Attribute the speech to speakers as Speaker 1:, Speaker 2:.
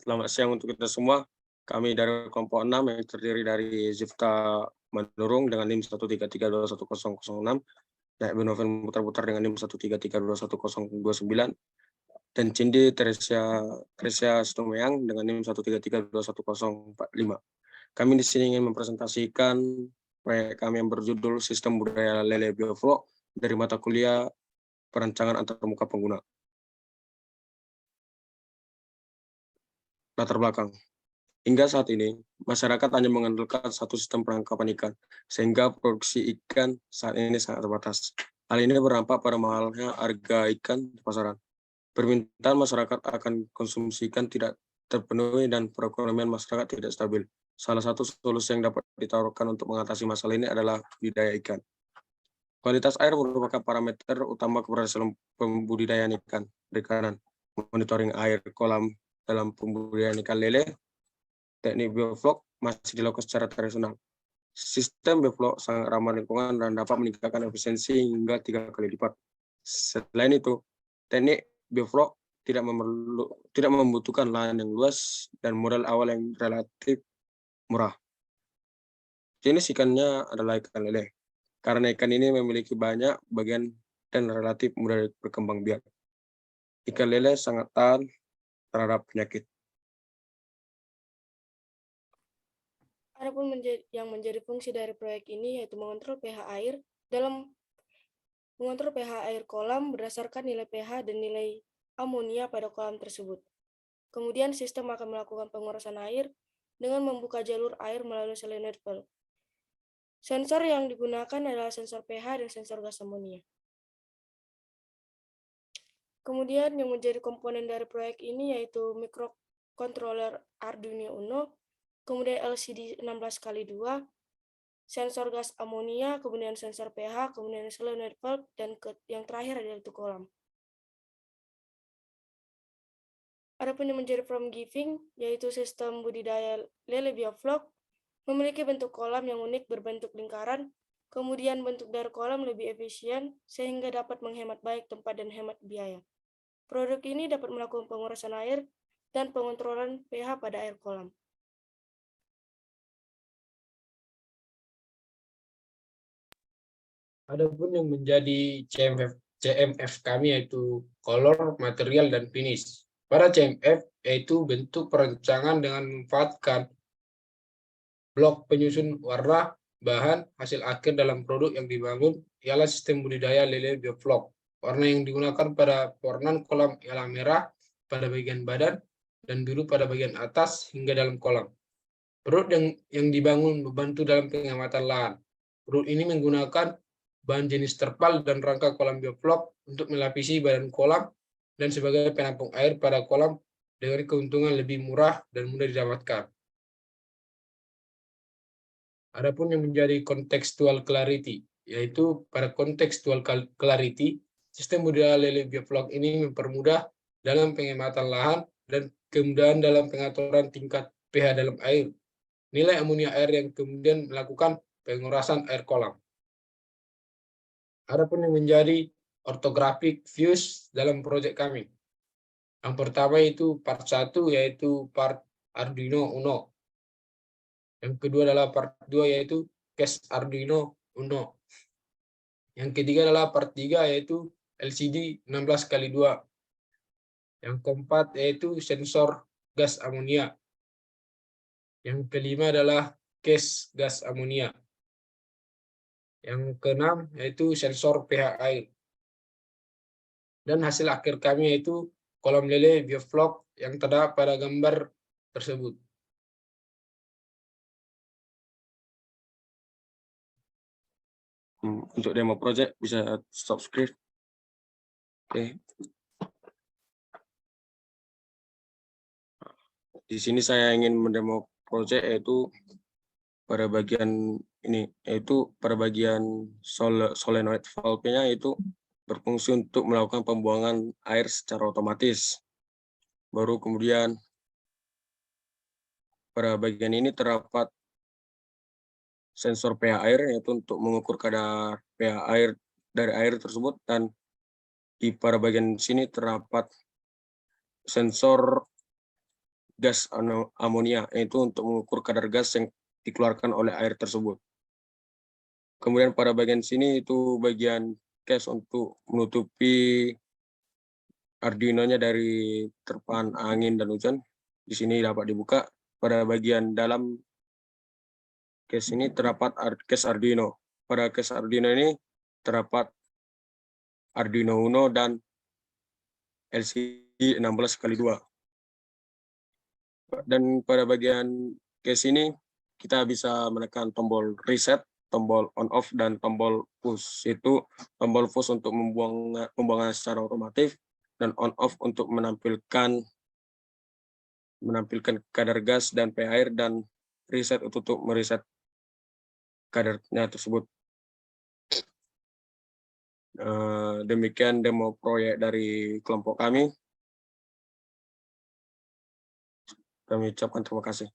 Speaker 1: Selamat siang untuk kita semua. Kami dari kelompok 6 yang terdiri dari Zifta Manurung dengan NIM 133210006, dan Benoven Putar-Putar dengan NIM 133211029, dan Cindi Teresia Stomeyang dengan NIM 133211045. Kami di sini ingin mempresentasikan proyek kami yang berjudul Sistem Budaya Lele Bioflow dari mata kuliah Perancangan Antarmuka Pengguna. Latar belakang. Hingga saat ini, masyarakat hanya mengandalkan satu sistem penangkapan ikan, sehingga produksi ikan saat ini sangat terbatas. Hal ini berdampak pada mahalnya harga ikan di pasaran. Permintaan masyarakat akan konsumsi ikan tidak terpenuhi dan perekonomian masyarakat tidak stabil. Salah satu solusi yang dapat ditawarkan untuk mengatasi masalah ini adalah budidaya ikan. Kualitas air merupakan parameter utama keberhasilan pembudidayaan ikan perikanan. Monitoring air kolam dalam pembudidayaan ikan lele, teknik bioflok masih dilakukan secara tradisional. Sistem bioflok sangat ramah lingkungan dan dapat meningkatkan efisiensi hingga 3 kali lipat. Selain itu, teknik bioflok tidak membutuhkan lahan yang luas dan modal awal yang relatif murah. Jenis ikannya adalah ikan lele. Karena ikan ini memiliki banyak bagian dan relatif mudah berkembang biak. Ikan lele sangat tahan terhadap penyakit.
Speaker 2: Adapun yang menjadi fungsi dari proyek ini yaitu mengontrol pH air kolam berdasarkan nilai pH dan nilai amonia pada kolam tersebut. Kemudian sistem akan melakukan pengurasan air dengan membuka jalur air melalui solenoid valve. Sensor yang digunakan adalah sensor pH dan sensor gas amonia. Kemudian yang menjadi komponen dari proyek ini yaitu microcontroller Arduino Uno, kemudian LCD 16x2, sensor gas amonia, kemudian sensor pH, kemudian solenoid valve, dan yang terakhir adalah itu kolam. Adapun yang menjadi from giving, yaitu sistem budidaya lele bioflok, memiliki bentuk kolam yang unik berbentuk lingkaran, kemudian bentuk dari kolam lebih efisien, sehingga dapat menghemat baik tempat dan hemat biaya. Produk ini dapat melakukan pengurasan air dan pengontrolan pH pada air kolam.
Speaker 3: Adapun yang menjadi CMF kami yaitu color, material, dan finish. Pada CMF yaitu bentuk perancangan dengan memanfaatkan blok penyusun warna, bahan, hasil akhir dalam produk yang dibangun ialah sistem budidaya lele bioflok. Warna yang digunakan pada pewarnaan kolam ialah merah pada bagian badan dan biru pada bagian atas hingga dalam kolam. Produk yang dibangun membantu dalam penghematan lahan. Produk ini menggunakan bahan jenis terpal dan rangka kolam bioflok untuk melapisi badan kolam dan sebagai penampung air pada kolam dengan keuntungan lebih murah dan mudah didapatkan. Adapun yang menjadi contextual clarity, yaitu pada contextual clarity, sistem budidaya lele bioflok ini mempermudah dalam penghematan lahan dan kemudahan dalam pengaturan tingkat pH dalam air, nilai amonia air yang kemudian melakukan pengurasan air kolam. Adapun yang menjadi orthographic views dalam proyek kami. Yang pertama itu part 1 yaitu part Arduino Uno. Yang kedua adalah part 2 yaitu case Arduino Uno. Yang ketiga adalah part 3 yaitu LCD 16x2. Yang keempat yaitu sensor gas amonia. Yang kelima adalah case gas amonia. Yang keenam yaitu sensor pH air. Dan hasil akhir kami yaitu kolam lele bioflok yang terdapat pada gambar tersebut.
Speaker 1: Untuk demo project bisa stop screen. Oke. Di sini saya ingin mendemo project yaitu pada bagian ini, yaitu pada bagian solenoid valve-nya itu berfungsi untuk melakukan pembuangan air secara otomatis. Baru kemudian pada bagian ini terdapat sensor pH air, yaitu untuk mengukur kadar pH air dari air tersebut, dan pada bagian sini terdapat sensor gas amonia, yaitu untuk mengukur kadar gas yang dikeluarkan oleh air tersebut. Kemudian pada bagian sini itu bagian case untuk menutupi Arduino-nya dari terpaan angin dan hujan. Di sini dapat dibuka. Pada bagian dalam case ini terdapat case Arduino. Pada case Arduino ini terdapat Arduino Uno dan LCD 16x2. Dan pada bagian case ini kita bisa menekan tombol reset, tombol on off, dan tombol push. Itu tombol push untuk pembuangan secara otomatis, dan on off untuk menampilkan kadar gas dan pH air, dan reset untuk mereset kadarnya tersebut. Demikian demo proyek dari kelompok kami. Kami ucapkan terima kasih.